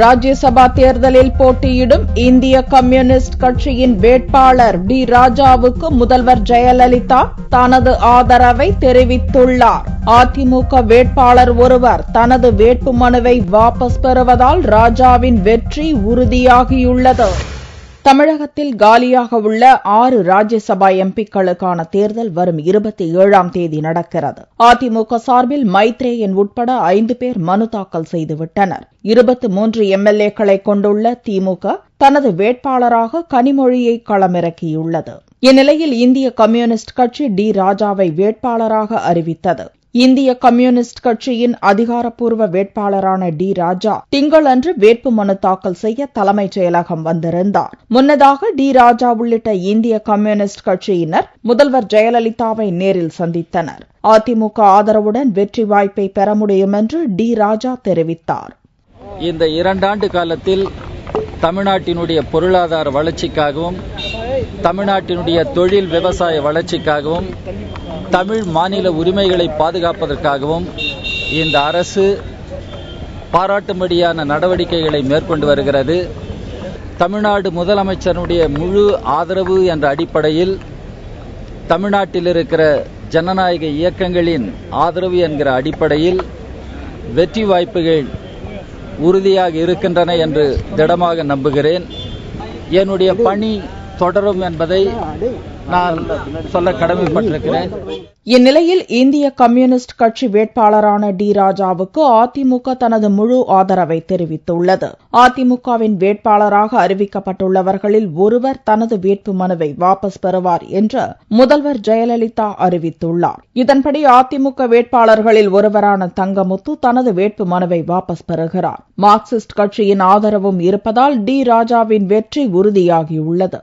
ராஜ்யசபா தேர்தலில் போட்டியிடும் இந்திய கம்யூனிஸ்ட் கட்சியின் வேட்பாளர் டி ராஜாவுக்கு முதல்வர் ஜெயலலிதா தனது ஆதரவை தெரிவித்துள்ளார். அதிமுக வேட்பாளர் ஒருவர் தனது வேட்புமனுவை வாபஸ் பெறுவதால் ராஜாவின் வெற்றி உறுதியாகியுள்ளது. தமிழகத்தில் காலியாக உள்ள 6 ராஜ்யசபா எம்பிக்களுக்கான தேர்தல் வரும் 27ஆம் தேதி நடக்கிறது. அதிமுக சார்பில் மைத்ரேயன் உட்பட 5 பேர் மனு தாக்கல் செய்துவிட்டனர். 23 எம்எல்ஏக்களை கொண்டுள்ள திமுக தனது வேட்பாளராக கனிமொழியை களமிறக்கியுள்ளது. இந்நிலையில் இந்திய கம்யூனிஸ்ட் கட்சி டி ராஜாவை வேட்பாளராக அறிவித்தது. இந்திய கம்யூனிஸ்ட் கட்சியின் அதிகாரப்பூர்வ வேட்பாளரான டி ராஜா திங்களன்று வேட்புமனு தாக்கல் செய்ய தலைமைச் செயலகம் வந்திருந்தார். முன்னதாக டி ராஜா உள்ளிட்ட இந்திய கம்யூனிஸ்ட் கட்சியினர் முதல்வர் ஜெயலலிதாவை நேரில் சந்தித்தனர். அதிமுக ஆதரவுடன் வெற்றி வாய்ப்பை பெற முடியும் என்று டி ராஜா தெரிவித்தார். இந்த 2 ஆண்டு காலத்தில் தமிழ்நாட்டினுடைய பொருளாதார வளர்ச்சிக்காகவும் தமிழ்நாட்டினுடைய தொழில் விவசாய வளர்ச்சிக்காகவும் தமிழ் மாநில உரிமைகளை பாதுகாப்பதற்காகவும் இந்த அரசு பாராட்டும்படியான நடவடிக்கைகளை மேற்கொண்டு வருகிறது. தமிழ்நாடு முதலமைச்சருடைய முழு ஆதரவு என்ற அடிப்படையில் தமிழ்நாட்டில் இருக்கிற ஜனநாயக இயக்கங்களின் ஆதரவு என்கிற அடிப்படையில் வெற்றி வாய்ப்புகள் உறுதியாக இருக்கின்றன என்று திடமாக நம்புகிறேன். என்னுடைய பணி தொடரும் என்பதை நான் சொல்ல கடமைப்பட்டிருக்கிறேன். இந்நிலையில் இந்திய கம்யூனிஸ்ட் கட்சி வேட்பாளரான டி ராஜாவுக்கு அதிமுக தனது முழு ஆதரவை தெரிவித்துள்ளது. அதிமுகவின் வேட்பாளராக அறிவிக்கப்பட்டுள்ளவர்களில் ஒருவர் தனது வேட்புமனுவை வாபஸ் பெறுவார் என்று முதல்வர் ஜெயலலிதா அறிவித்துள்ளார். இதன்படி அதிமுக வேட்பாளர்களில் ஒருவரான தங்கமுத்து தனது வேட்புமனுவை வாபஸ் பெறுகிறார். மார்க்சிஸ்ட் கட்சியின் ஆதரவும் இருப்பதால் டி ராஜாவின் வெற்றி உறுதியாகியுள்ளது.